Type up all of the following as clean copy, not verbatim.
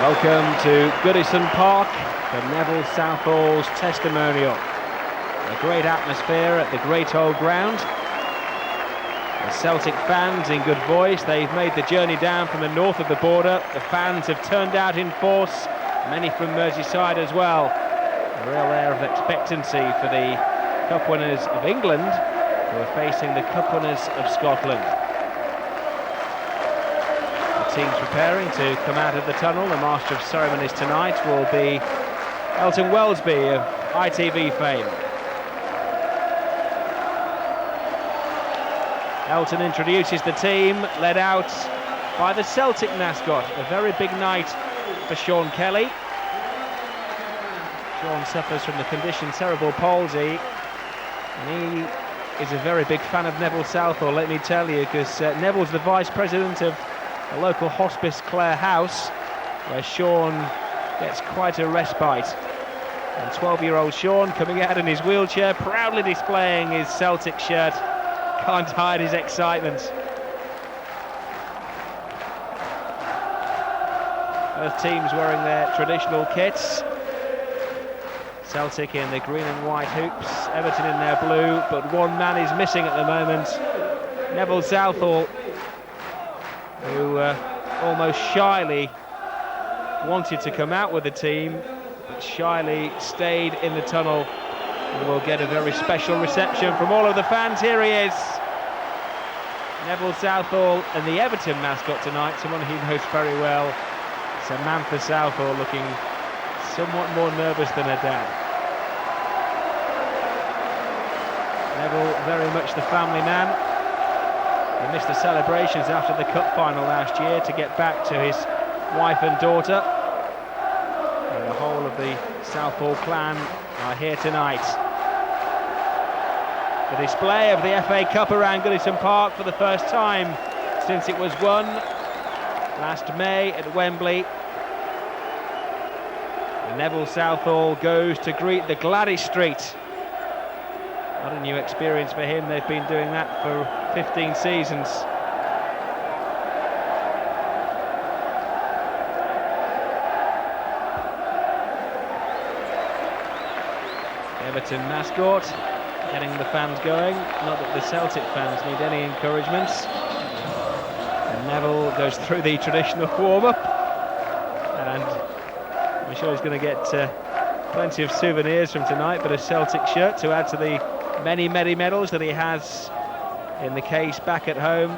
Welcome to Goodison Park for Neville Southall's Testimonial. A great atmosphere at the great old ground. The Celtic fans in good voice. They've made the journey down from the north of the border. The fans have turned out in force, many from Merseyside as well. A real air of expectancy for the Cup winners of England, who are facing the Cup winners of Scotland. The team's preparing to come out of the tunnel. The master of ceremonies tonight will be Elton Wellesby of ITV fame. Elton introduces the team, led out by the Celtic mascot. A very big night for Sean Kelly. Sean suffers from the condition cerebral palsy, and he is a very big fan of Neville Southall, let me tell you, because Neville's the vice president of a local hospice, Clare House, where Sean gets quite a respite. And 12-year-old Sean coming out in his wheelchair, proudly displaying his Celtic shirt. Can't hide his excitement. Both teams wearing their traditional kits. Celtic in the green and white hoops, Everton in their blue, but one man is missing at the moment. Neville Southall, who almost shyly wanted to come out with the team, but shyly stayed in the tunnel. And will get a very special reception from all of the fans. Here he is, Neville Southall, and the Everton mascot tonight, someone he knows very well, Samantha Southall, looking somewhat more nervous than her dad. Neville very much the family man. He missed the celebrations after the cup final last year to get back to his wife and daughter. And the whole of the Southall clan are here tonight. The display of the FA Cup around Goodison Park for the first time since it was won last May at Wembley. And Neville Southall goes to greet the Gladys Street. Not a new experience for him, they've been doing that for 15 seasons. Everton mascot, getting the fans going. Not that the Celtic fans need any encouragement. And Neville goes through the traditional warm-up, and I'm sure he's going to get plenty of souvenirs from tonight, but a Celtic shirt to add to the many medals that he has in the case back at home.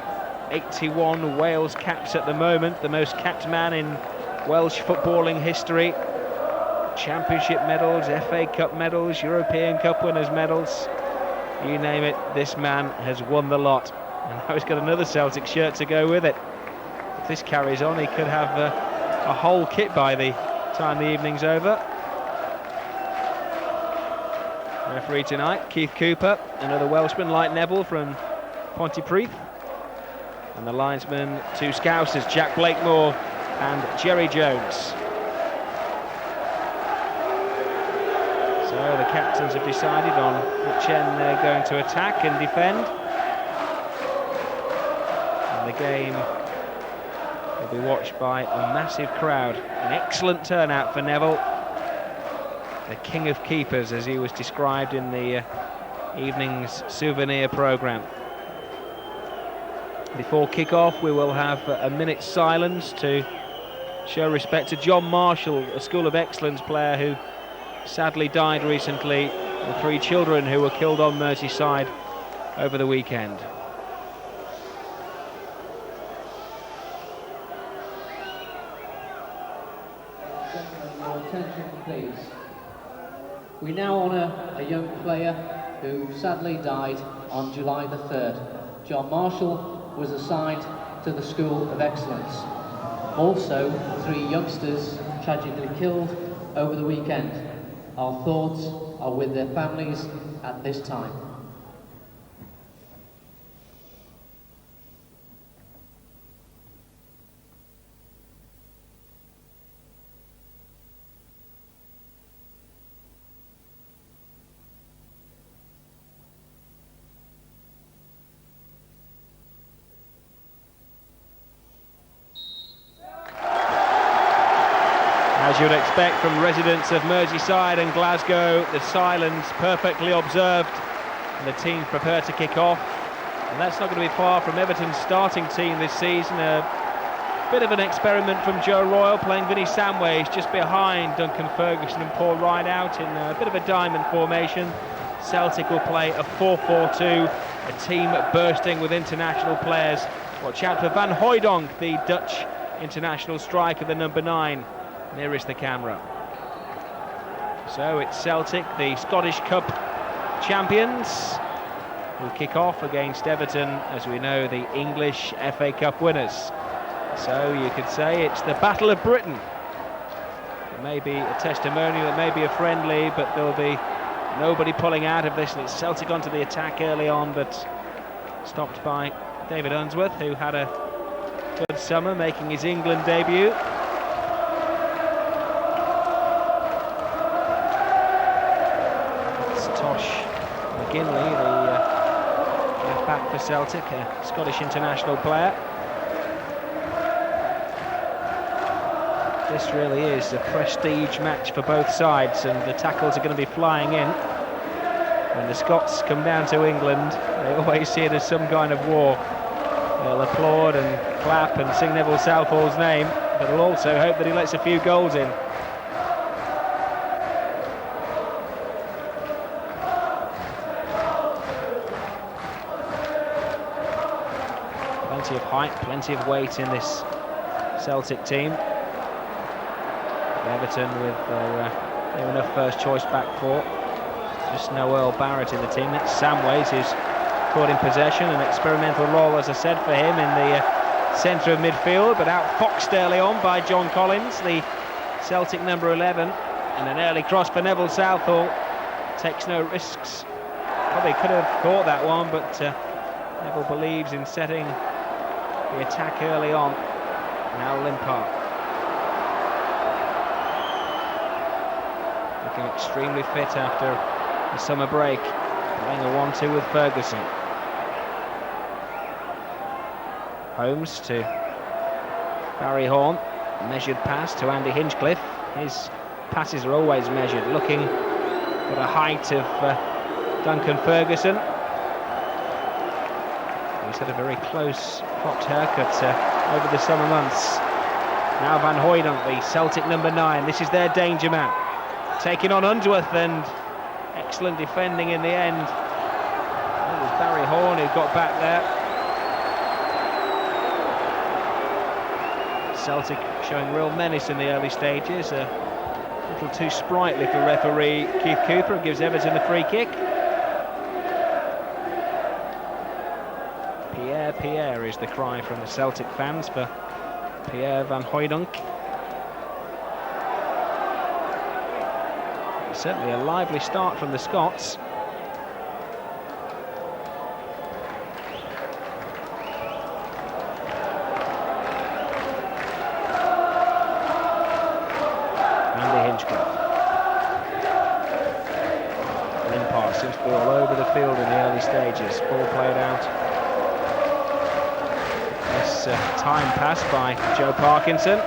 81 Wales caps at the moment, the most capped man in Welsh footballing history. Championship medals, FA Cup medals, European Cup winners medals, you name it, this man has won the lot. And now he's got another Celtic shirt to go with it. If this carries on, he could have a whole kit by the time the evening's over. Referee tonight, Keith Cooper, another Welshman like Neville from Pontypridd. And the linesmen, two Scousers, Jack Blakemore and Jerry Jones. So the captains have decided on which end they're going to attack and defend. And the game will be watched by a massive crowd. An excellent turnout for Neville, the king of keepers, as he was described in the evening's souvenir programme. Before kick-off, we will have a minute's silence to show respect to John Marshall, a School of Excellence player who sadly died recently, and 3 children who were killed on Merseyside over the weekend. Your attention, please. We now honour a young player who sadly died on July the 3rd. John Marshall was assigned to the School of Excellence. Also, 3 youngsters tragically killed over the weekend. Our thoughts are with their families at this time. As you would expect from residents of Merseyside and Glasgow, the silence perfectly observed, and the team prepared to kick off. And that's not going to be far from Everton's starting team this season. A bit of an experiment from Joe Royle, playing Vinnie Samways just behind Duncan Ferguson and Paul Rideout in a bit of a diamond formation. Celtic will play a 4-4-2, a team bursting with international players. Watch out for Van Hooijdonk, the Dutch international striker, the number 9, nearest the camera. So it's Celtic, the Scottish Cup champions, who kick off against Everton, as we know, the English FA Cup winners. So you could say it's the Battle of Britain. It may be a testimonial, it may be a friendly, but there'll be nobody pulling out of this, and it's Celtic onto the attack early on, but stopped by David Unsworth, who had a good summer, making his England debut. It's Tosh McGinley, the left-back for Celtic, a Scottish international player. This really is a prestige match for both sides, and the tackles are going to be flying in. When the Scots come down to England, they always see it as some kind of war. They'll applaud and clap and sing Neville Southall's name, but they'll also hope that he lets a few goals in. Plenty of height, plenty of weight in this Celtic team. Everton with their enough first choice back four. Just no Earl Barrett in the team. That's Samways, who's caught in possession. An experimental role, as I said, for him in the centre of midfield, but outfoxed early on by John Collins, the Celtic number 11. And an early cross for Neville Southall. Takes no risks. Probably could have caught that one, but Neville believes in setting the attack early on. Now Limpar. Looking extremely fit after the summer break, playing a 1-2 with Ferguson. Holmes to Barry Horn, measured pass to Andy Hinchcliffe. His passes are always measured, looking for the height of Duncan Ferguson. He's had a very close cropped haircut over the summer months. Now Van Hooijdonk, the Celtic number 9, this is their danger man. Taking on Unsworth, and excellent defending in the end. It was Barry Horn who got back there. Celtic showing real menace in the early stages. A little too sprightly for referee Keith Cooper. It gives Everton the free kick. Pierre, Pierre is the cry from the Celtic fans for Pierre Van Hooijdonk. Certainly a lively start from the Scots. Andy Hinchcliffe. Limpar seems to be all over the field in the early stages. Ball played out. This time pass by Joe Parkinson.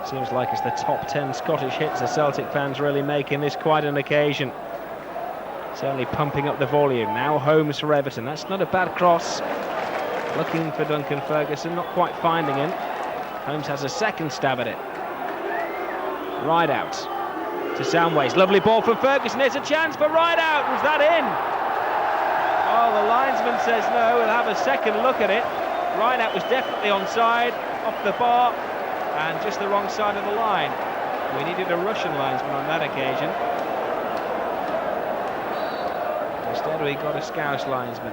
Seems like it's the top 10 Scottish hits the Celtic fans really making this quite an occasion. Certainly pumping up the volume. Now Holmes for Everton. That's not a bad cross. Looking for Duncan Ferguson, not quite finding him. Holmes has a second stab at it. Rideout to Samways. Lovely ball from Ferguson. There's a chance for Rideout. Was that in? Oh, the linesman says no. We'll have a second look at it. Rideout was definitely onside, off the bar, and just the wrong side of the line. We needed a Russian linesman on that occasion. Instead we got a Scouse linesman.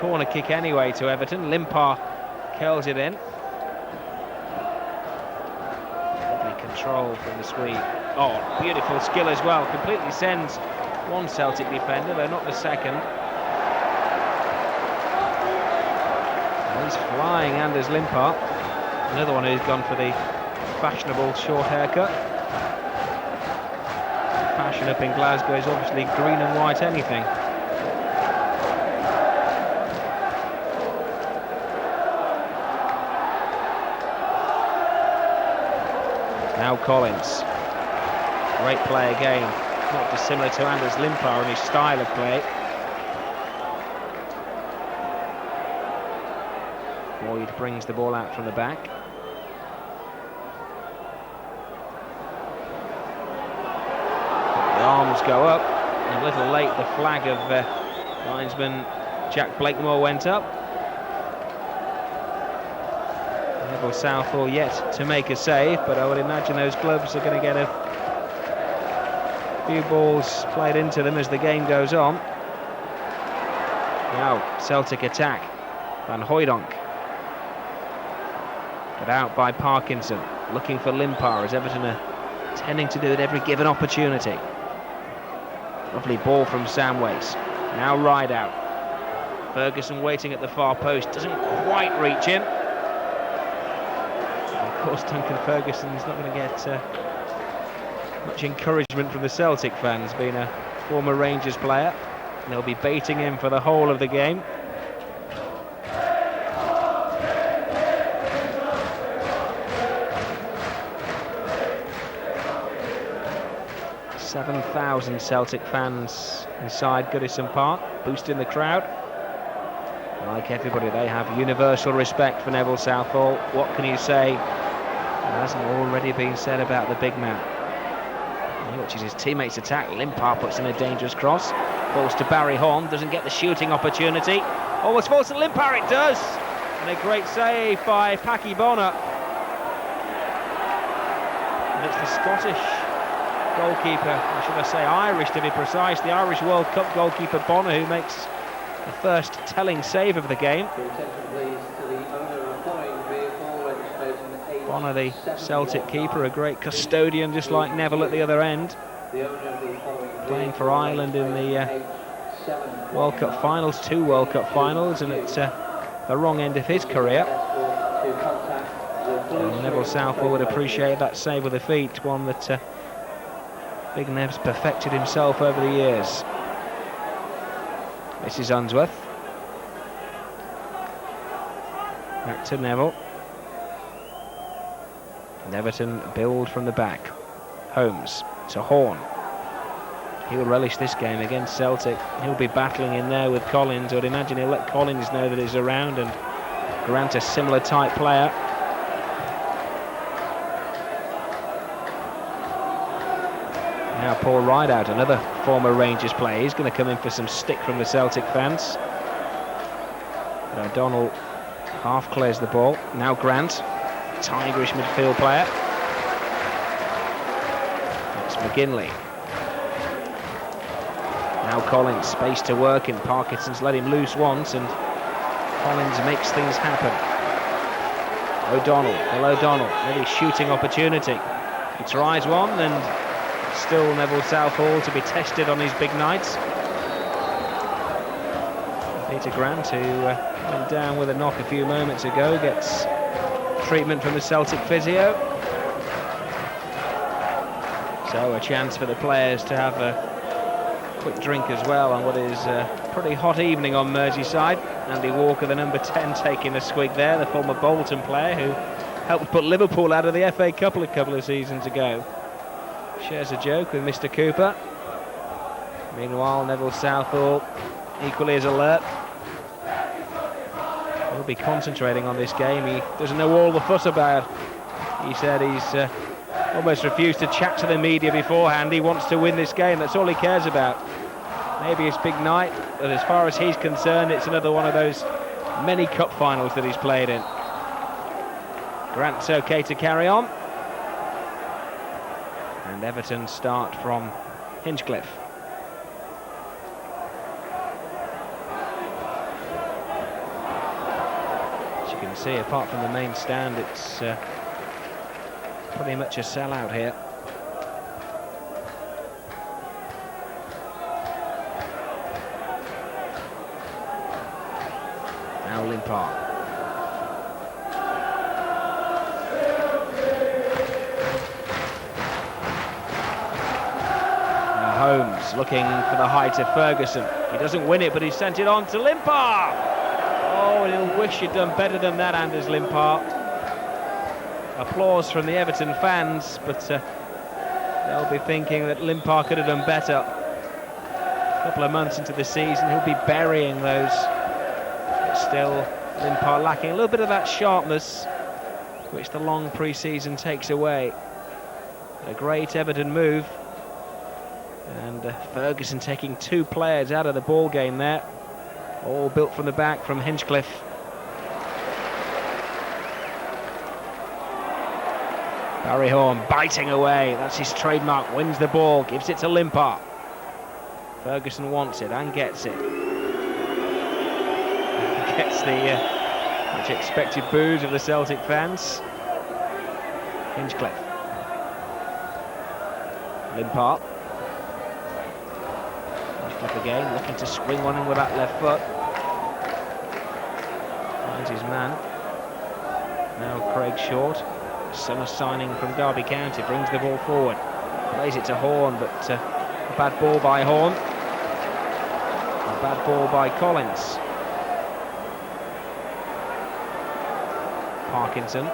Corner kick anyway to Everton. Limpar curls it in. Lovely control from the Swede. Oh, beautiful skill as well. Completely sends one Celtic defender, though not the second. fans flying Anders Limpar. Another one who's gone for the fashionable short haircut. Fashion up in Glasgow is obviously green and white anything. Now Collins. Great play again. Not dissimilar to Anders Limpar in his style of play. Boyd brings the ball out from the back. The arms go up. A little late, the flag of linesman Jack Blakemore went up. Neville Southall yet to make a save, but I would imagine those gloves are going to get a few balls played into them as the game goes on. Now Celtic attack. Van Hooijdonk. Cut out by Parkinson, looking for Limpar, as Everton are tending to do at every given opportunity. Lovely ball from Samways. Now Rideout. Ferguson waiting at the far post, doesn't quite reach him. Of course, Duncan Ferguson's not going to get much encouragement from the Celtic fans, being a former Rangers player. They'll be baiting him for the whole of the game. 7,000 Celtic fans inside Goodison Park, boosting the crowd. Like everybody, they have universal respect for Neville Southall. What can you say that hasn't already been said about the big man? He watches his teammates attack. Limpar puts in a dangerous cross. Falls to Barry Horn, doesn't get the shooting opportunity. Almost falls to Limpar, it does! And a great save by Paki Bonner. And it's the Scottish goalkeeper, or should I say Irish to be precise, the Irish World Cup goalkeeper Bonner, who makes the first telling save of the game. Bonner, the Celtic keeper, a great custodian, just like Neville at the other end. Playing for Ireland in the World Cup finals, 2 World Cup finals, and at the wrong end of his career. And Neville Southall would appreciate that save with the feet, one that Big Nev's perfected himself over the years. This is Unsworth. Back to Neville. And Everton build from the back. Holmes to Horn. He'll relish this game against Celtic. He'll be battling in there with Collins. I would imagine he'll let Collins know that he's around and grant a similar type player. Now Paul Rideout, another former Rangers player. He's going to come in for some stick from the Celtic fans. But O'Donnell half clears the ball. Now Grant, Tigerish midfield player. It's McGinley. Now Collins, space to work in. Parkinson's let him loose once and Collins makes things happen. O'Donnell, Bill O'Donnell, maybe shooting opportunity. He tries one and still Neville Southall to be tested on his big nights. Peter Grant, who went down with a knock a few moments ago, gets treatment from the Celtic physio. So a chance for the players to have a quick drink as well on what is a pretty hot evening on Merseyside. Andy Walker, the number 10, taking a swig there, the former Bolton player who helped put Liverpool out of the FA Cup a couple of seasons ago. Shares a joke with Mr. Cooper. Meanwhile, Neville Southall equally as alert. He'll be concentrating on this game. He doesn't know all the fuss about. He said he's almost refused to chat to the media beforehand. He wants to win this game. That's all he cares about. Maybe it's big night, but as far as he's concerned, it's another one of those many cup finals that he's played in. Grant's okay to carry on. And Everton start from Hinchcliffe. As you can see, apart from the main stand, it's pretty much a sellout here. Now Limpar. Holmes looking for the height of Ferguson. He doesn't win it, but he sent it on to Limpar. Oh, he'll wish he'd done better than that, Anders Limpar. Applause from the Everton fans, but they'll be thinking that Limpar could have done better. A couple of months into the season, he'll be burying those. But still, Limpar lacking a little bit of that sharpness, which the long pre-season takes away. A great Everton move. And Ferguson taking 2 players out of the ball game there. All built from the back from Hinchcliffe. Barry Horn biting away, that's his trademark, wins the ball, gives it to Limpar. Ferguson wants it and gets it. Gets the much expected boos of the Celtic fans. Hinchcliffe. Limpar. Hinchcliffe again, looking to swing one in with that left foot. Finds his man. Now Craig Short. Summer signing from Derby County, brings the ball forward, plays it to Horn, but a bad ball by Horn, a bad ball by Collins. Parkinson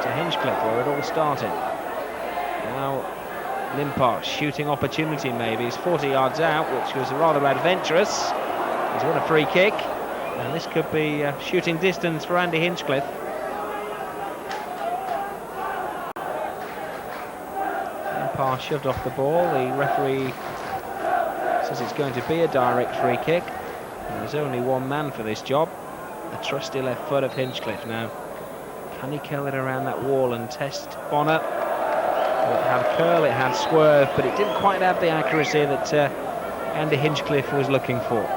to Hinchcliffe, where it all started. Now Limpar, shooting opportunity maybe, he's 40 yards out, which was rather adventurous. He's won a free kick, and this could be shooting distance for Andy Hinchcliffe. Limpar shoved off the ball. The referee says it's going to be a direct free kick. And there's only one man for this job, the trusty left foot of Hinchcliffe. Now, can he curl it around that wall and test Bonner? Well, it had curl, it had swerve, but it didn't quite have the accuracy that Andy Hinchcliffe was looking for.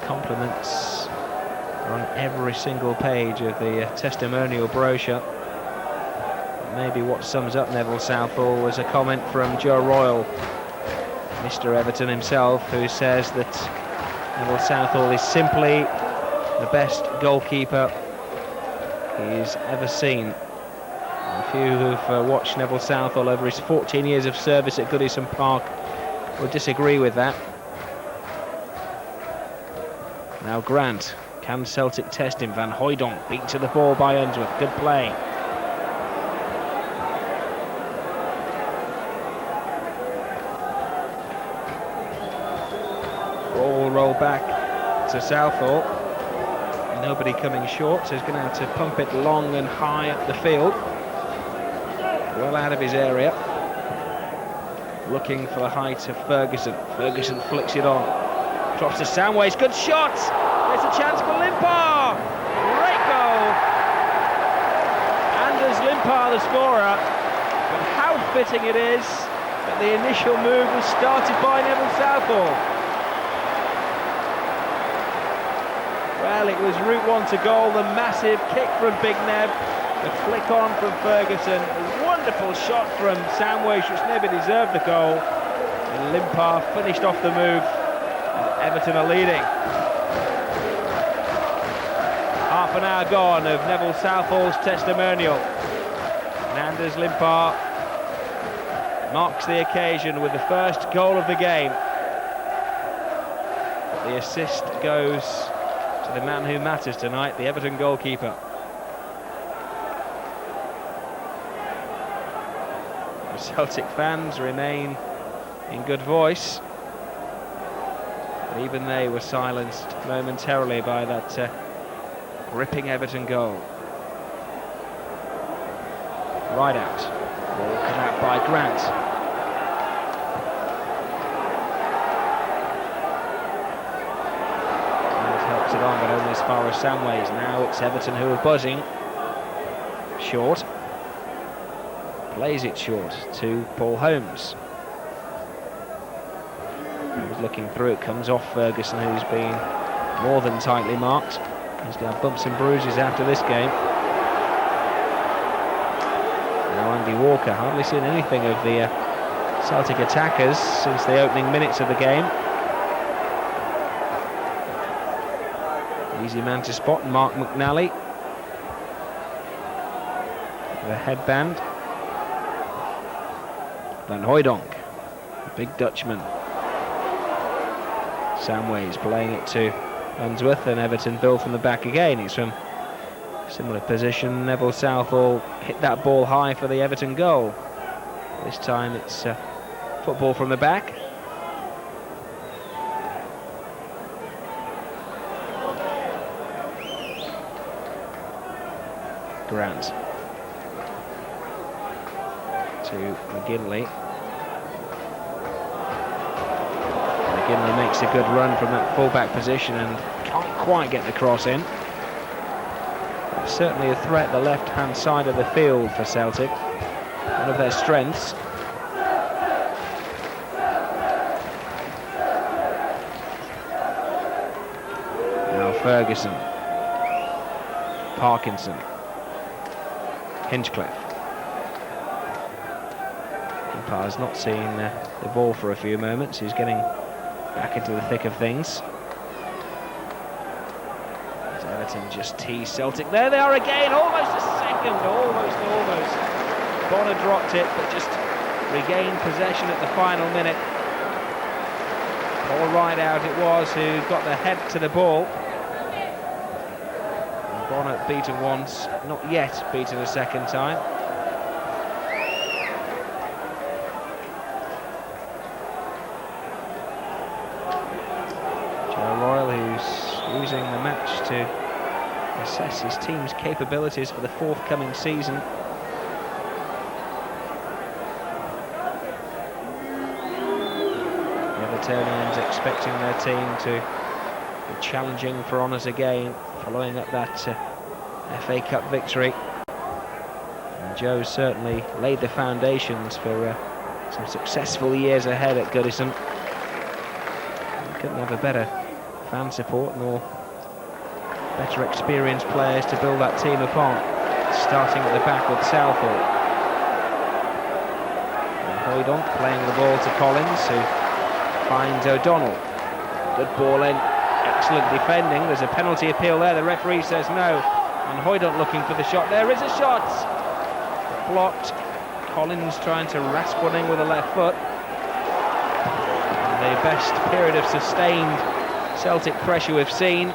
Compliments are on every single page of the testimonial brochure. Maybe what sums up Neville Southall was a comment from Joe Royle, Mr. Everton himself, who says that Neville Southall is simply the best goalkeeper he's ever seen. A few who've watched Neville Southall over his 14 years of service at Goodison Park will disagree with that. Now Grant, can Celtic test him? Van Hooijdonk beat to the ball by Unsworth, good play. Ball rolled back to Southall. Nobody coming short, so he's going to have to pump it long and high up the field. Well out of his area. Looking for the height of Ferguson. Ferguson flicks it on. Drops to Samways, good shot! There's a chance for Limpar! Great goal! Anders Limpar, the scorer. But how fitting it is that the initial move was started by Neville Southall. Well, it was route one to goal, the massive kick from Big Nev, the flick on from Ferguson, a wonderful shot from Samways, which never deserved the goal. And Limpar finished off the move. Everton are leading. Half an hour gone of Neville Southall's testimonial. And Anders Limpar marks the occasion with the first goal of the game. The assist goes to the man who matters tonight, the Everton goalkeeper. The Celtic fans remain in good voice. Even they were silenced momentarily by that gripping Everton goal. Right out. Ball cut out by Grant. And helps it on, but only as far as Samways. Now it's Everton who are buzzing. Short. Plays it short to Paul Holmes. Looking through, it comes off Ferguson, who's been more than tightly marked. He's going to have bumps and bruises after this game. Now Andy Walker, hardly seen anything of the Celtic attackers since the opening minutes of the game. Easy man to spot, Mark McNally. The headband. Van Hooijdonk, the big Dutchman. Samways playing it to Unsworth, and Everton build from the back again. It's from a similar position. Neville Southall hit that ball high for the Everton goal. This time it's football from the back. Grant to McGinley. McGinley makes a good run from that full-back position and can't quite get the cross in. It's certainly a threat the left-hand side of the field for Celtic, one of their strengths. Now Ferguson, Parkinson, Hinchcliffe. Has not seen the ball for a few moments. He's getting back into the thick of things. As Everton just tease Celtic. There they are again, almost a second, almost. Bonner dropped it, but just regained possession at the final minute. Paul Rideout it was who got the head to the ball. And Bonner beaten once, not yet beaten a second time. Using the match to assess his team's capabilities for the forthcoming season. The Evertonians expecting their team to be challenging for honours again, following up that FA Cup victory. And Joe certainly laid the foundations for some successful years ahead at Goodison. Couldn't have a better fan support nor better experienced players to build that team upon, starting at the back with Southall. And Hooijdonk playing the ball to Collins, who finds O'Donnell. Good ball in, excellent defending. There's a penalty appeal there, the referee says no, and Hooijdonk looking for the shot. There is a shot, blocked. Collins trying to rasp one in with a left foot. And the best period of sustained Celtic pressure we've seen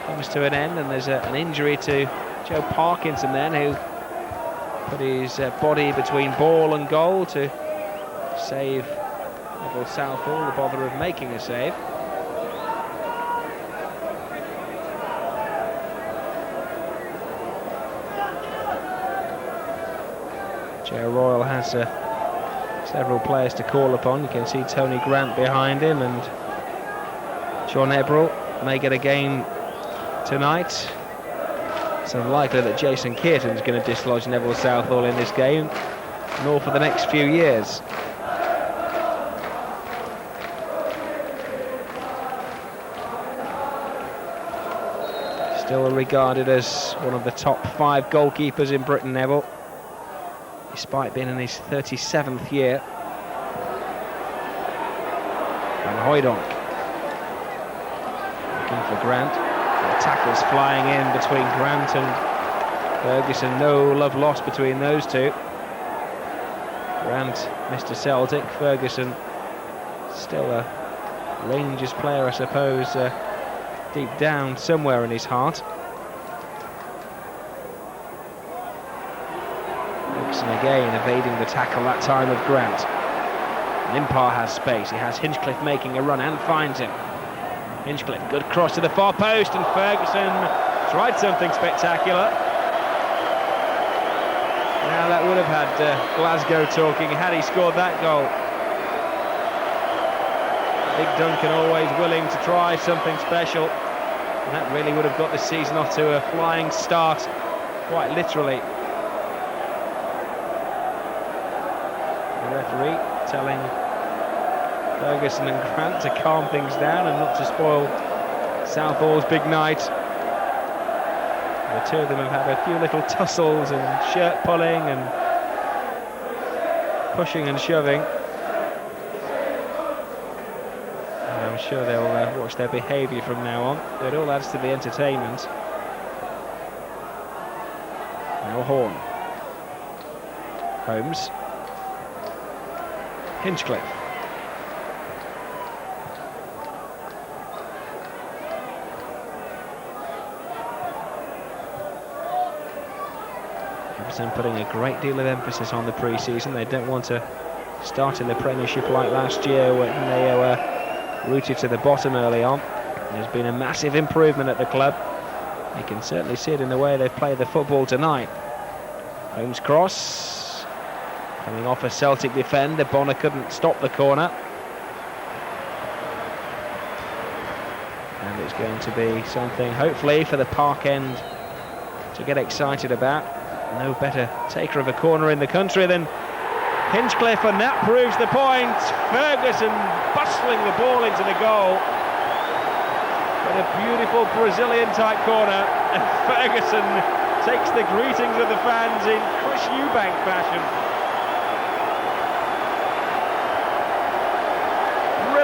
comes to an end, and there's an injury to Joe Parkinson then, who put his body between ball and goal to save Neville Southall the bother of making a save. Joe Royle has several players to call upon. You can see Tony Grant behind him, and John Ebrell may get a game tonight. It's unlikely that Jason Kearton's going to dislodge Neville Southall in this game, nor for the next few years. Still regarded as one of the top 5 goalkeepers in Britain, Neville, despite being in his 37th year. Van Hooijdonk looking for Grant. The tackles flying in between Grant and Ferguson. No love lost between those two. Grant, Mr. Celtic. Ferguson, still a Rangers player, I suppose, deep down somewhere in his heart. Ferguson again evading the tackle, that time of Grant. Limpar has space. He has Hinchcliffe making a run and finds him. Hinchcliffe, good cross to the far post, and Ferguson tried something spectacular. Now that would have had Glasgow talking had he scored that goal. Big Duncan always willing to try something special, and that really would have got the season off to a flying start, quite literally. The referee telling Ferguson and Grant to calm things down and not to spoil Southall's big night. The two of them have had a few little tussles and shirt pulling and pushing and shoving. And I'm sure they'll watch their behaviour from now on. It all adds to the entertainment. Now Horn. Holmes. Hinchcliffe. Everton putting a great deal of emphasis on the pre-season. They don't want to start in the Premiership like last year when they were rooted to the bottom early on. There's been a massive improvement at the club. You can certainly see it in the way they've played the football tonight. Holmes cross. Coming off a Celtic defender. Bonner couldn't stop the corner. And it's going to be something, hopefully, for the Park end to get excited about. No better taker of a corner in the country than Hinchcliffe, and that proves the point. Ferguson bustling the ball into the goal. But a beautiful Brazilian-type corner, and Ferguson takes the greetings of the fans in Chris Eubank fashion.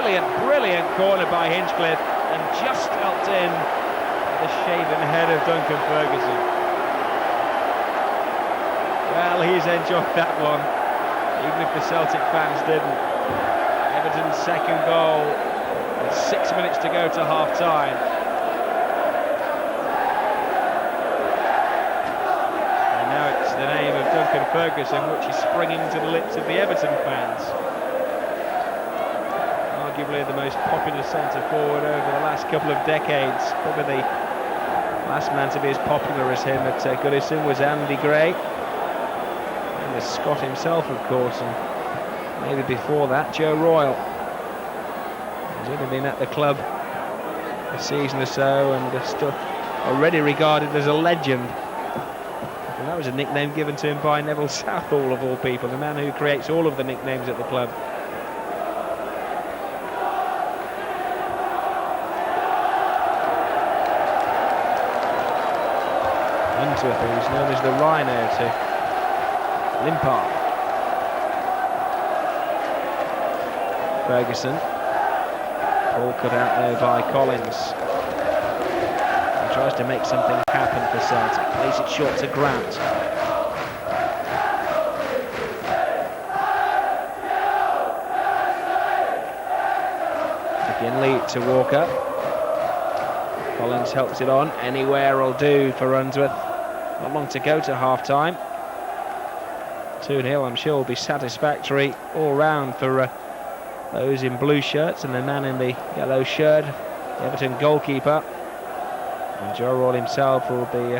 Brilliant corner by Hinchcliffe, and just helped in the shaven head of Duncan Ferguson. Well, he's enjoyed that one, even if the Celtic fans didn't. Everton's second goal with 6 minutes to go to half-time. And now it's the name of Duncan Ferguson which is springing to the lips of the Everton fans. Arguably the most popular centre-forward over the last couple of decades. Probably the last man to be as popular as him at Goodison was Andy Gray. And the Scot himself, of course, and maybe before that, Joe Royle. He's only been at the club a season or so and still already regarded as a legend. And that was a nickname given to him by Neville Southall, of all people, the man who creates all of the nicknames at the club. Unsworth, who's known as the Rhino, to Limpar. Ferguson. Ball cut out there by Collins. He tries to make something happen for Celtic. Plays it short to Grant. McGinley to Walker. Collins helps it on. Anywhere will do for Unsworth. Not long to go to half-time. 2-0, I'm sure, will be satisfactory all round for those in blue shirts and the man in the yellow shirt, the Everton goalkeeper. And Joe Royle himself will be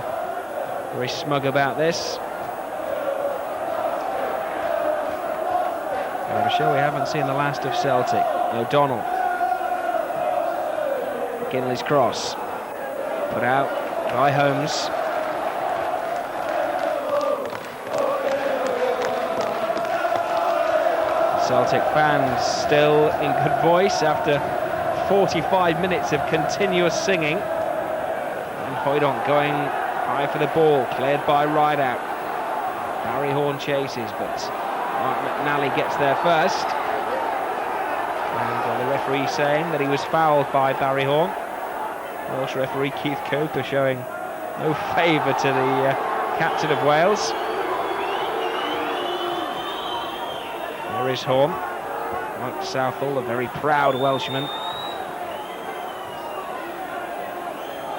very smug about this. And I'm sure we haven't seen the last of Celtic. O'Donnell. McGinley's cross. Put out by Holmes. Celtic fans still in good voice after 45 minutes of continuous singing. And Hoydon going high for the ball, cleared by Rideout. Barry Horn chases, but Mark McNally gets there first. And the referee saying that he was fouled by Barry Horn. Welsh referee Keith Coper showing no favour to the captain of Wales. There is Horn. Neville Southall, a very proud Welshman.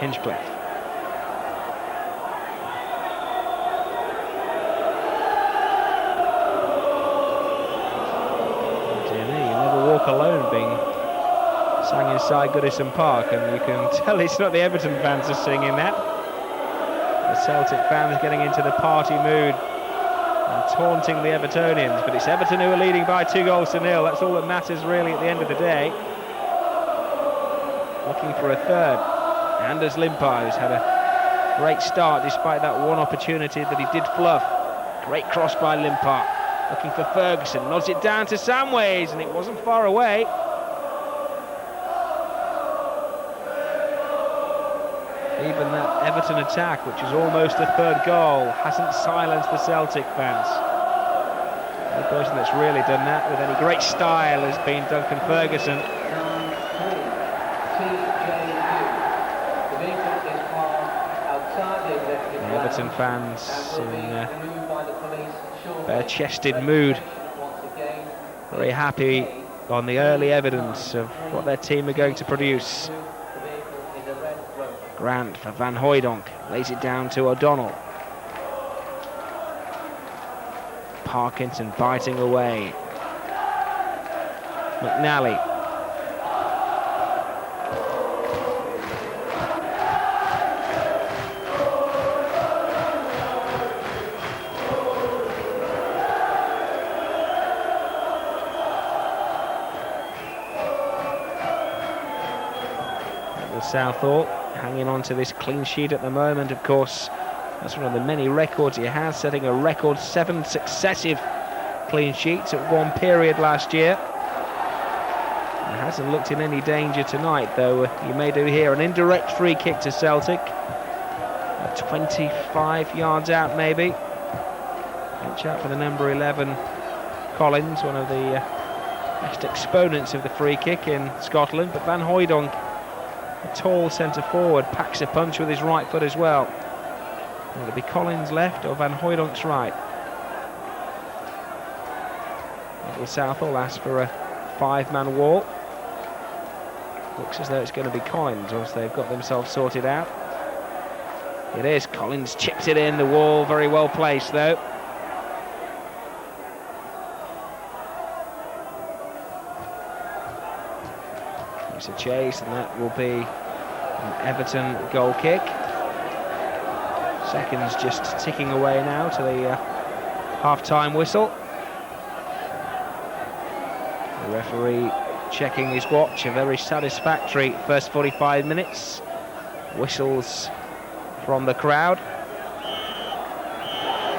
Hinchcliffe. Dear me, you never walk alone being sang inside Goodison Park, and you can tell it's not the Everton fans are singing that. The Celtic fans getting into the party mood and taunting the Evertonians, but it's Everton who are leading by 2-0. That's all that matters really at the end of the day. Looking for a third. Anders Limpar, who's had a great start despite that one opportunity that he did fluff. Great cross by Limpar. Looking for Ferguson, nods it down to Samways, and it wasn't far away. Even that Everton attack, which is almost a third goal, hasn't silenced the Celtic fans. The person that's really done that with any great style has been Duncan Ferguson. The Everton fans in bare-chested mood, very happy on the early evidence of what their team are going to produce. Grant for Van Hooijdonk, lays it down to O'Donnell. Parkinson biting away. McNally. Neville Southall hanging on to this clean sheet at the moment, of course. That's one of the many records he has, setting a record 7 successive clean sheets at one period last year. It hasn't looked in any danger tonight, though. You may do here an indirect free kick to Celtic, 25 yards out maybe. Watch out for the number 11 Collins, one of the best exponents of the free kick in Scotland. But Van Hooijdonk, a tall centre forward, packs a punch with his right foot as well. Will it be Collins left or Van Hooijdonk's right? Neville Southall asks for a 5-man wall. Looks as though it's going to be Collins, once they've got themselves sorted out. It is. Collins chipped it in the wall, very well placed though. It's a chase, and that will be an Everton goal kick. Seconds just ticking away now to the half-time whistle. The referee checking his watch. A very satisfactory first 45 minutes. Whistles from the crowd.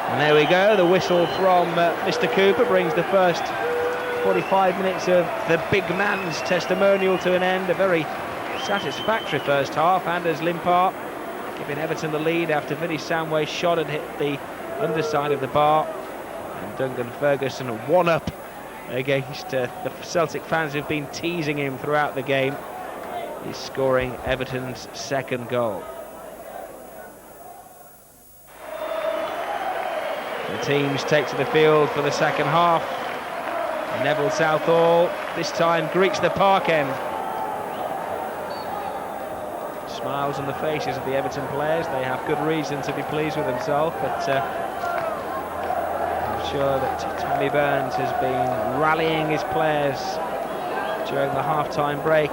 And there we go, the whistle from Mr. Cooper brings the first 45 minutes of the big man's testimonial to an end. A very satisfactory first half. Anders Limpar giving Everton the lead after Vinnie Samway's shot had hit the underside of the bar. And Duncan Ferguson, a one-up against the Celtic fans who've been teasing him throughout the game. He's scoring Everton's second goal. The teams take to the field for the second half. And Neville Southall this time greets the park end. Smiles on the faces of the Everton players. They have good reason to be pleased with themselves, but I'm sure that Tommy Burns has been rallying his players during the half-time break.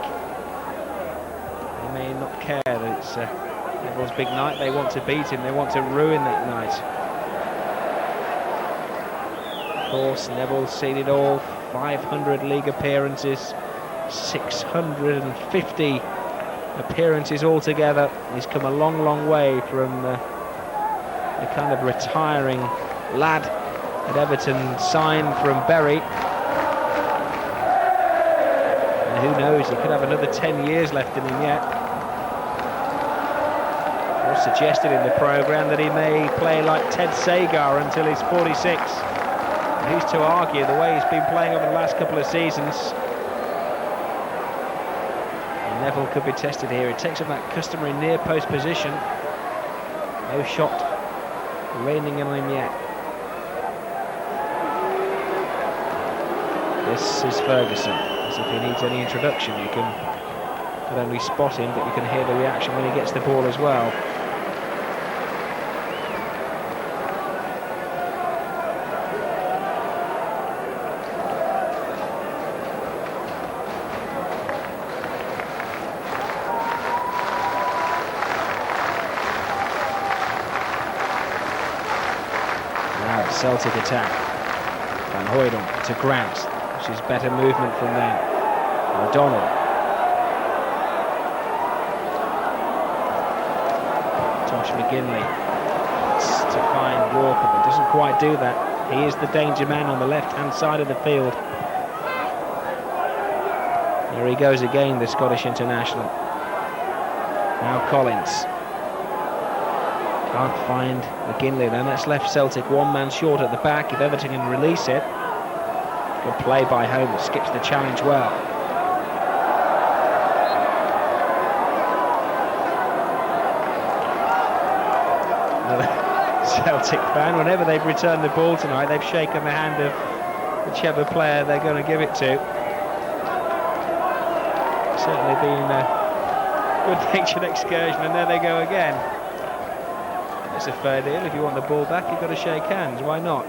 They may not care that it's Neville's big night. They want to beat him, they want to ruin that night. Of course, Neville's seen it all. 500 league appearances, 650 appearances altogether. He's come a long, long way from the kind of retiring lad at Everton, signed from Bury. And who knows, he could have another 10 years left in him yet. It was suggested in the programme that he may play like Ted Sagar until he's 46. And who's to argue the way he's been playing over the last couple of seasons? Neville could be tested here. He takes up that customary near post position. No shot raining on him yet. This is Ferguson. As if he needs any introduction, you can not only spot him, but you can hear the reaction when he gets the ball as well. Celtic attack. Van Hooijdonk to Grant, which is better movement from there. O'Donnell. Tosh McGinley to find Walker, but doesn't quite do that. He is the danger man on the left-hand side of the field. There he goes again, the Scottish international. Now Collins. Can't find McGinley then. That's left Celtic one man short at the back. If Everton can release it, Good play by Holmes, skips the challenge well. Another Celtic fan, whenever they've returned the ball tonight, they've shaken the hand of whichever player they're going to give it to. Certainly been a good-natured excursion, and there they go again. It's a fair deal. If you want the ball back, you've got to shake hands. Why not?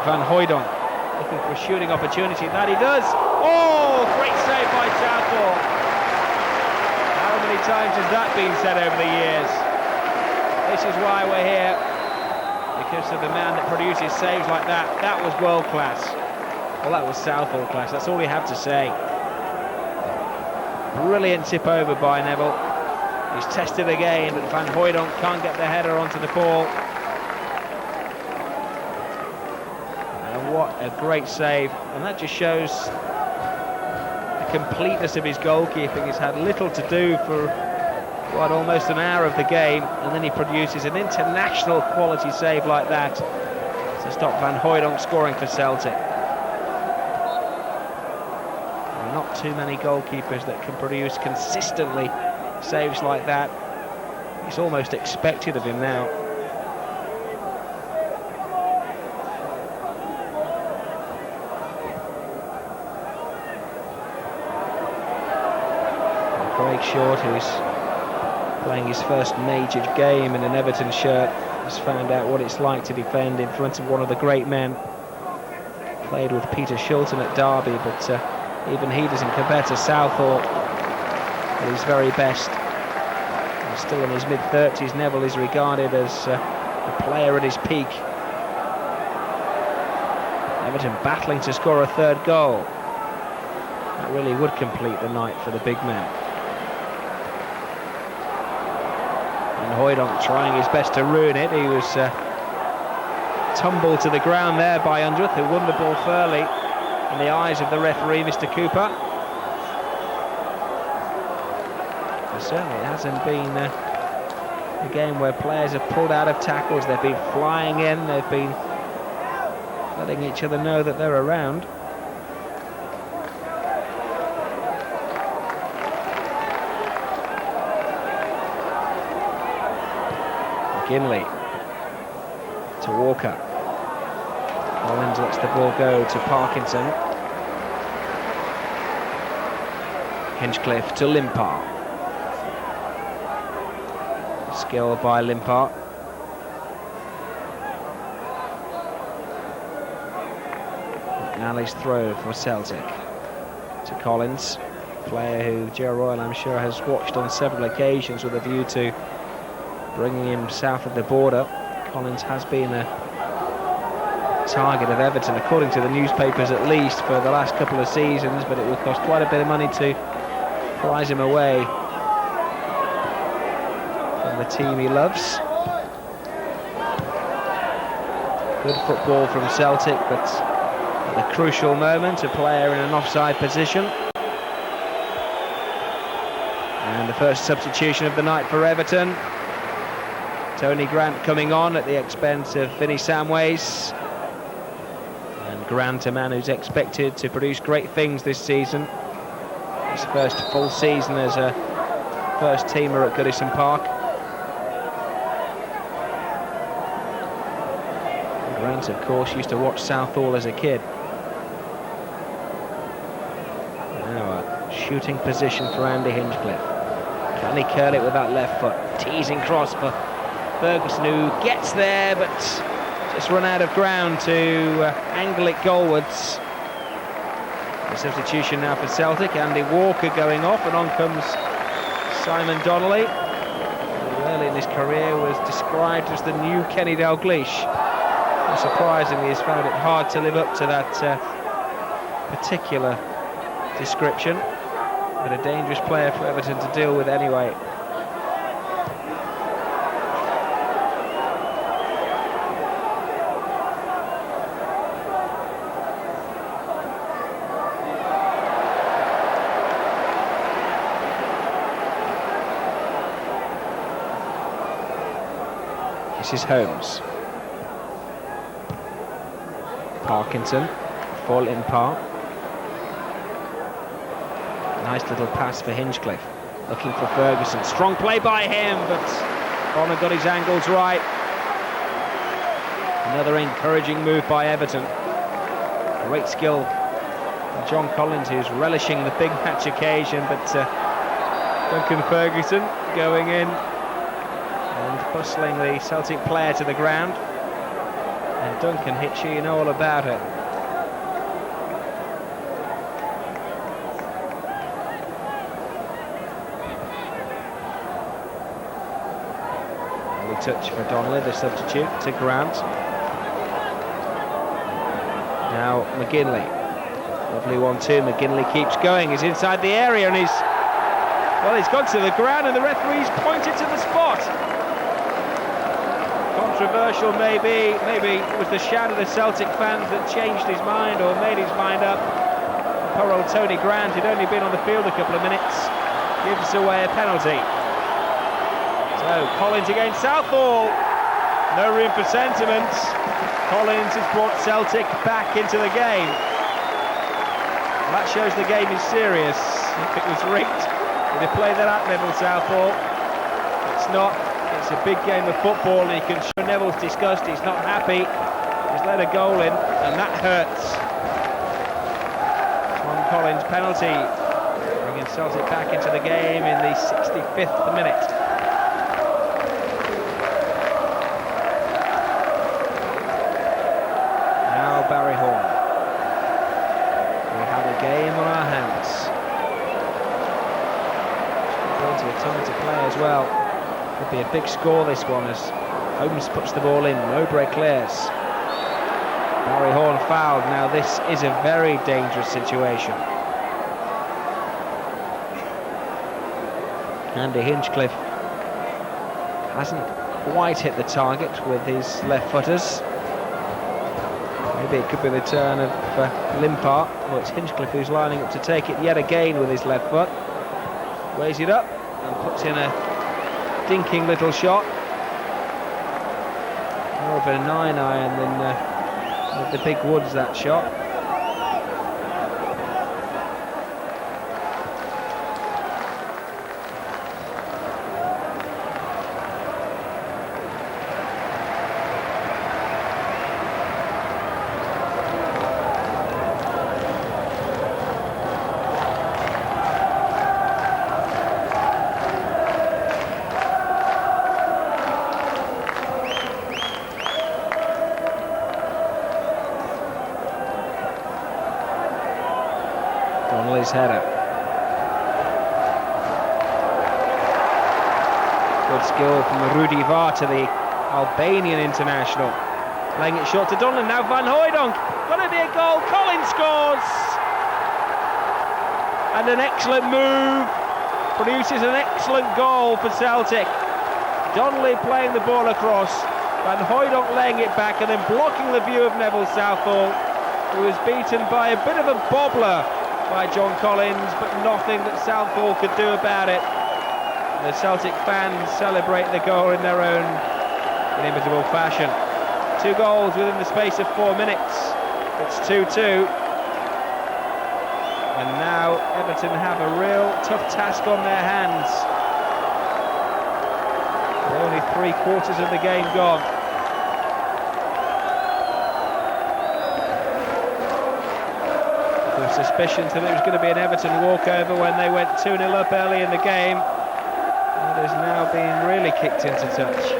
Van Hooijdonk looking for a shooting opportunity. That he does. Oh, great save by Southall. How many times has that been said over the years? This is why we're here, because of the man that produces saves like that. That was world class. Well, that was Southall class. That's all you have to say. Brilliant tip over by Neville. He's tested again, but Van Hooijdonk can't get the header onto the ball. And what a great save. And that just shows the completeness of his goalkeeping. He's had little to do for, what, almost an hour of the game, and then he produces an international quality save like that to stop Van Hooijdonk scoring for Celtic. Not too many goalkeepers that can produce consistently saves like that. It's almost expected of him now. And Craig Short, who's playing his first major game in an Everton shirt, has found out what it's like to defend in front of one of the great men. Played with Peter Shilton at Derby, but even he doesn't compare to Southall at his very best. He's still in his mid-30s. Neville is regarded as a player at his peak. Everton battling to score a third goal. That really would complete the night for the big man. And Hooijdonk trying his best to ruin it. He was tumbled to the ground there by Undreth, who won the ball fairly in the eyes of the referee, Mr. Cooper. But certainly it hasn't been a game where players have pulled out of tackles. They've been flying in, they've been letting each other know that they're around. McGinley to Walker. Collins lets the ball go to Parkinson. Hinchcliffe to Limpar. Skill by Limpar. Ali's throw for Celtic to Collins, player who Joe Royle, I'm sure, has watched on several occasions with a view to bringing him south of the border. Collins has been a target of Everton, according to the newspapers at least, for the last couple of seasons, but it will cost quite a bit of money to prize him away from the team he loves. Good football from Celtic, but at the crucial moment, a player in an offside position. And the first substitution of the night for Everton. Tony Grant coming on at the expense of Vinnie Samways. And Grant, a man who's expected to produce great things this season. His first full season as a first teamer at Goodison Park. And Grant, of course, used to watch Southall as a kid. Now a shooting position for Andy Hinchcliffe. Can he curl it with that left foot? Teasing cross for Ferguson, who gets there but just run out of ground to angle it goalwards. The substitution now for Celtic. Andy Walker going off, and on comes Simon Donnelly, who early in his career was described as the new Kenny Dalglish. Unsurprisingly, he's found it hard to live up to that particular description, but a dangerous player for Everton to deal with anyway. This is Holmes. Parkinson, Fulton Park. Nice little pass for Hinchcliffe. Looking for Ferguson. Strong play by him, but Bonner got his angles right. Another encouraging move by Everton. Great skill. And John Collins, who's relishing the big match occasion, but Duncan Ferguson going in and bustling the Celtic player to the ground. And Duncan hits you know all about it. Early touch for Donnelly, the substitute, to Grant. Now McGinley. Lovely 1-2. McGinley keeps going. He's inside the area and he's gone to the ground and the referee's pointed to the spot. Controversial maybe it was the shout of the Celtic fans that changed his mind or made his mind up. Poor old Tony Grant, who'd only been on the field a couple of minutes, gives away a penalty. So Collins against Southall. No room for sentiment. Collins has brought Celtic back into the game. That shows the game is serious. If it was rigged, would they play that at Neville Southall? It's not. It's a big game of football, and you can show Neville's disgust. He's not happy. He's let a goal in, and that hurts. John Collins penalty, bringing Celtic back into the game in the 65th minute. Now Barry Horn. We have a game on our hands. Plenty of time to play as well. Could be a big score, this one, as Holmes puts the ball in. Mowbray clears. Barry Horn fouled. Now this is a very dangerous situation. Andy Hinchcliffe hasn't quite hit the target with his left footers. Maybe it could be the turn of Limpart. Well, it's Hinchcliffe who's lining up to take it yet again with his left foot. Weighs it up and puts in a dinking little shot. More of a 9-iron than with the big woods, that shot. Donnelly's header. Good skill from Rudy Varta, the Albanian international. Playing it short to Donnelly, now Van Hooijdonk. Gonna be a goal, Collins scores! And an excellent move, produces an excellent goal for Celtic. Donnelly playing the ball across, Van Hooijdonk laying it back and then blocking the view of Neville Southall, who was beaten by a bit of a bobbler by John Collins, but nothing that Southall could do about it. The Celtic fans celebrate the goal in their own inimitable fashion. 2 goals within the space of 4 minutes. It's 2-2. And now Everton have a real tough task on their hands. They're only 3/4 of the game gone. Suspicions that it was going to be an Everton walkover when they went 2-0 up early in the game. That is now being really kicked into touch.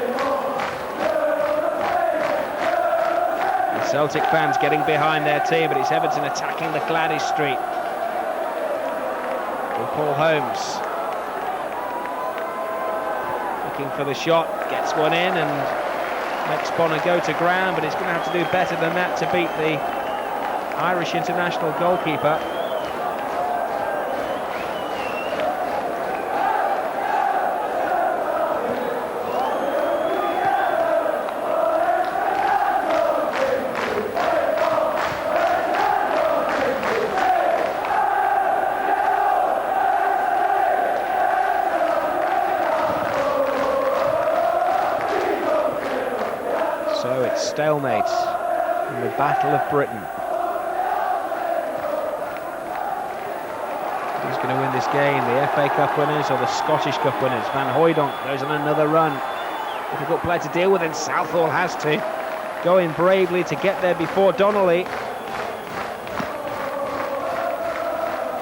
The Celtic fans getting behind their team, but it's Everton attacking the Gladys Street. And Paul Holmes looking for the shot, gets one in and makes Bonner go to ground, but he's going to have to do better than that to beat the Irish international goalkeeper. So it's stalemate in the Battle of Britain. Who's going to win this game? The FA Cup winners or the Scottish Cup winners? Van Hooijdonk goes on another run. Difficult player to deal with, and Southall has to go in bravely to get there before Donnelly.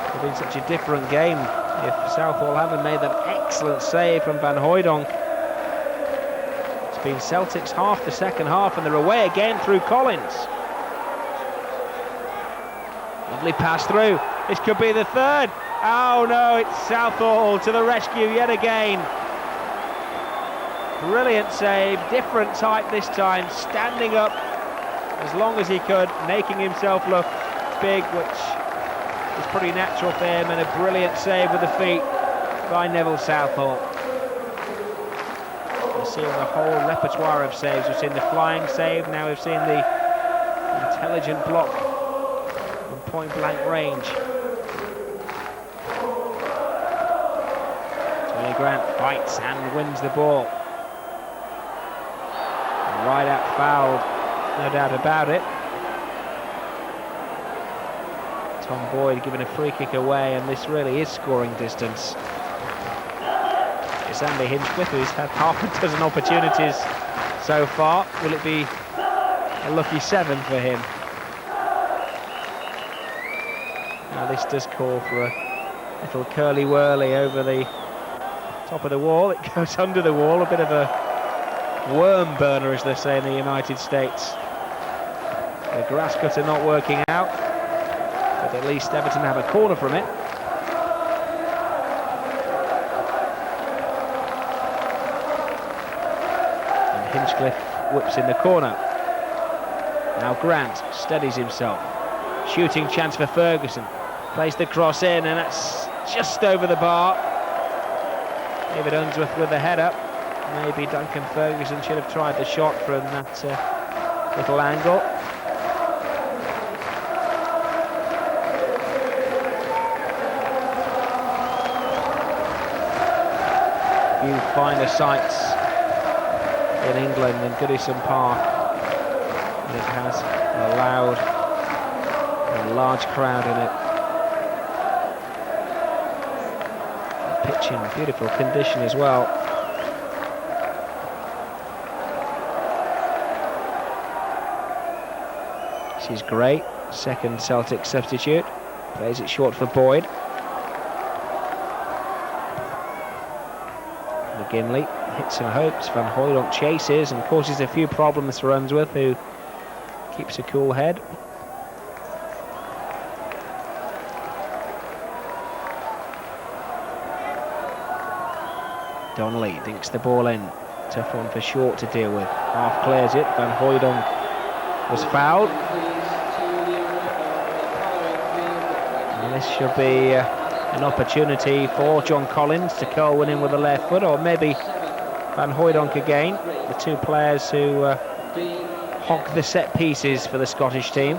It's been such a different game if Southall hadn't made that excellent save from Van Hooijdonk. It's been Celtic's half, the second half, and they're away again through Collins. Lovely pass through. This could be the third. Oh no, it's Southall to the rescue yet again. Brilliant save, different type this time, standing up as long as he could, making himself look big, which is pretty natural for him, and a brilliant save with the feet by Neville Southall. We've seen the whole repertoire of saves. We've seen the flying save, now we've seen the intelligent block from point blank range. Tony Grant fights and wins the ball. Right out fouled, no doubt about it. Tom Boyd giving a free kick away, and this really is scoring distance. It's Andy Hinchcliffe, who's had half a dozen opportunities so far. Will it be a lucky 7 for him? Now this does call for a little curly-whirly over the top of the wall. It goes under the wall, a bit of a worm burner, as they say in the United States. The grass cutter not working out, but at least Everton have a corner from it. And Hinchcliffe whips in the corner. Now Grant steadies himself. Shooting chance for Ferguson. Plays the cross in, and that's just over the bar. David Unsworth with the head up. Maybe Duncan Ferguson should have tried the shot from that little angle. Few finer sights in England than Goodison Park. And it has a loud and large crowd in it. The pitch in beautiful condition as well. She's great. Second Celtic substitute. Plays it short for Boyd. McGinley hits and hopes. Van Hooijdonk chases and causes a few problems for Unsworth, who keeps a cool head. Donnelly dinks the ball in. Tough one for Short to deal with. Half clears it. Van Hooijdonk was fouled. And this should be an opportunity for John Collins to curl one in with the left foot, or maybe Van Hooijdonk again, the two players who hog the set pieces for the Scottish team.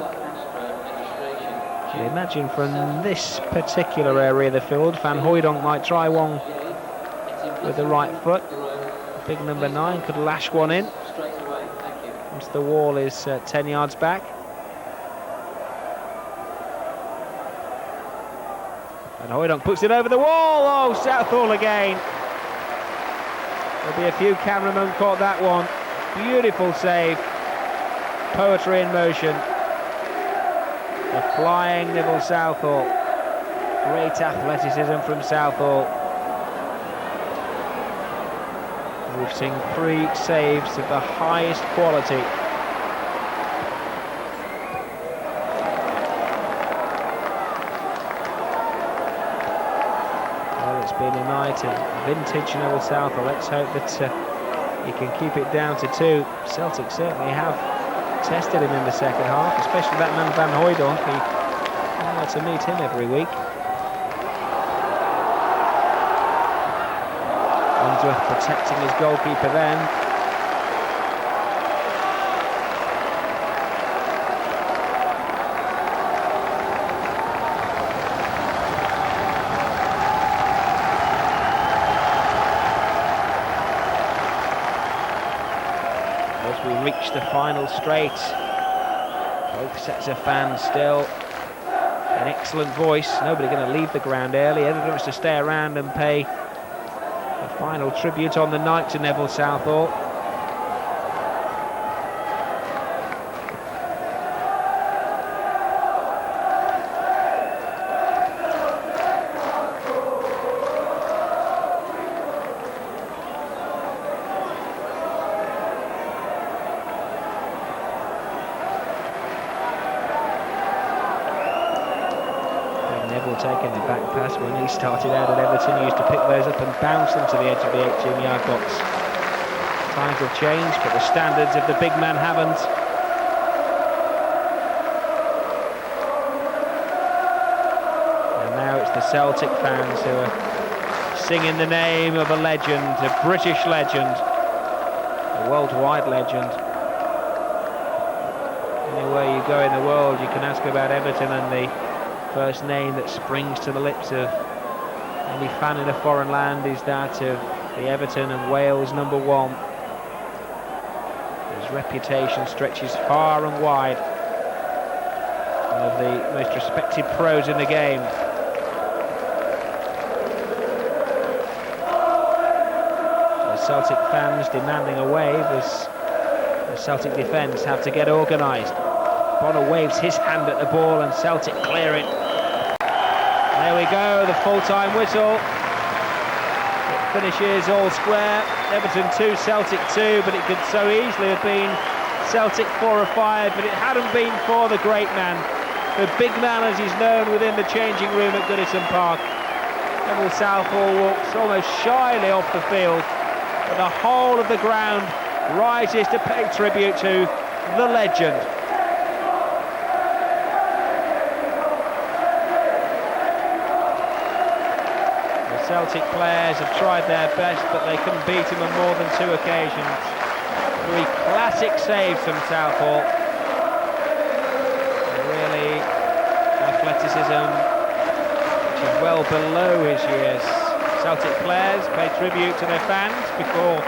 You imagine from this particular area of the field, Van Hooijdonk might try one with the right foot. Big number 9 could lash one in. Once the wall is 10 yards back. And Hooijdonk puts it over the wall. Oh, Southall again. There'll be a few cameramen caught that one. Beautiful save. Poetry in motion. The flying Neville Southall. Great athleticism from Southall. We've seen 3 saves of the highest quality. Well, it's been a night of vintage Neville Southall. Let's hope that he can keep it down to 2. Celtic certainly have tested him in the second half, especially that man Van Hooijdonk. I'd like to meet him every week. Unsworth protecting his goalkeeper then. As we reach the final straight, Both sets of fans still an excellent voice. Nobody going to leave the ground early. Everyone wants to stay around and pay a final tribute on the night to Neville Southall. Neville taking the back pass. When he started out at Everton, he used to pick those up and bounce them to the edge of the 18-yard box. Times have changed, but the standards of the big man haven't. And now it's the Celtic fans who are singing the name of a legend, a British legend, a worldwide legend. Anywhere you go in the world, you can ask about Everton, and the first name that springs to the lips of any fan in a foreign land is that of the Everton and Wales #1. His reputation stretches far and wide. One of the most respected pros in the game. The Celtic fans demanding a wave as the Celtic defence have to get organised. Bonner waves his hand at the ball and Celtic clear it. There we go, the full-time whistle. It finishes all square. Everton 2, Celtic 2, but it could so easily have been Celtic 4 or 5, but it hadn't been for the great man, the big man as he's known within the changing room at Goodison Park. Neville Southall walks almost shyly off the field, but the whole of the ground rises to pay tribute to the legend. Celtic players have tried their best, but they couldn't beat him on more than 2 occasions. 3 classic saves from Southall. Really, athleticism which is well below his years. Celtic players pay tribute to their fans before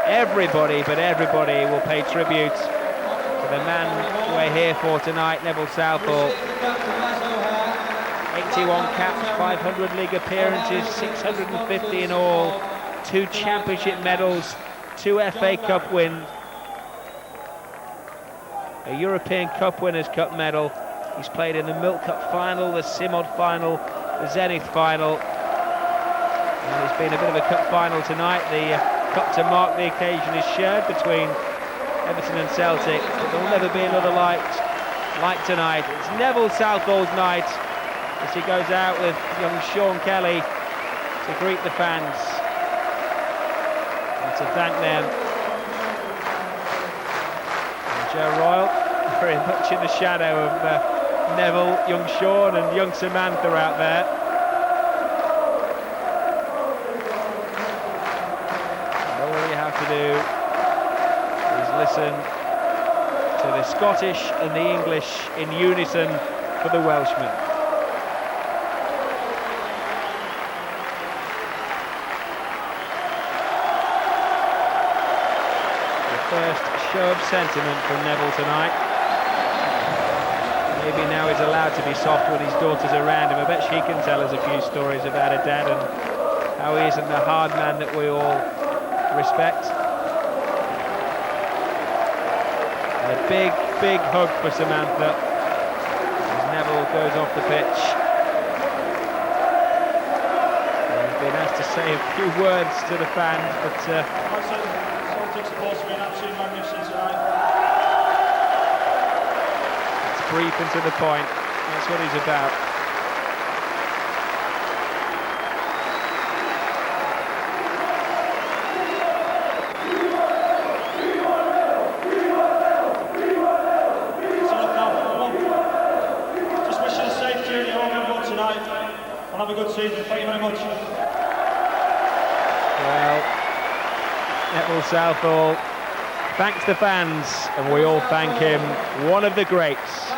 everybody, but everybody will pay tribute to the man we're here for tonight, Neville Southall. 81 caps, 500 league appearances, 650 in all, 2 championship medals, 2 FA Cup wins, a European Cup Winners' Cup medal. He's played in the Milk Cup final, the Simod final, the Zenith final, and it's been a bit of a cup final tonight. The cup to mark the occasion is shared between Everton and Celtic, but there will never be another like tonight. It's Neville Southall's night, as he goes out with young Sean Kelly to greet the fans and to thank them. And Joe Royle very much in the shadow of Neville, young Sean and young Samantha out there. And all you have to do is listen to the Scottish and the English in unison for the Welshman. First show of sentiment from Neville tonight. Maybe now he's allowed to be soft when his daughter's around him. I bet she can tell us a few stories about her dad and how he isn't the hard man that we all respect. And a big, big hug for Samantha as Neville goes off the pitch. And he's been asked to say a few words to the fans, but Celtic's supposed to be an absolute magnificent tonight. it's brief and to the point. That's what he's about. So look now, just wish you a safe journey home everyone tonight, and have a good season. Thank you very much. Well, Neville Southall thanks the fans, and we all thank him. One of the greats.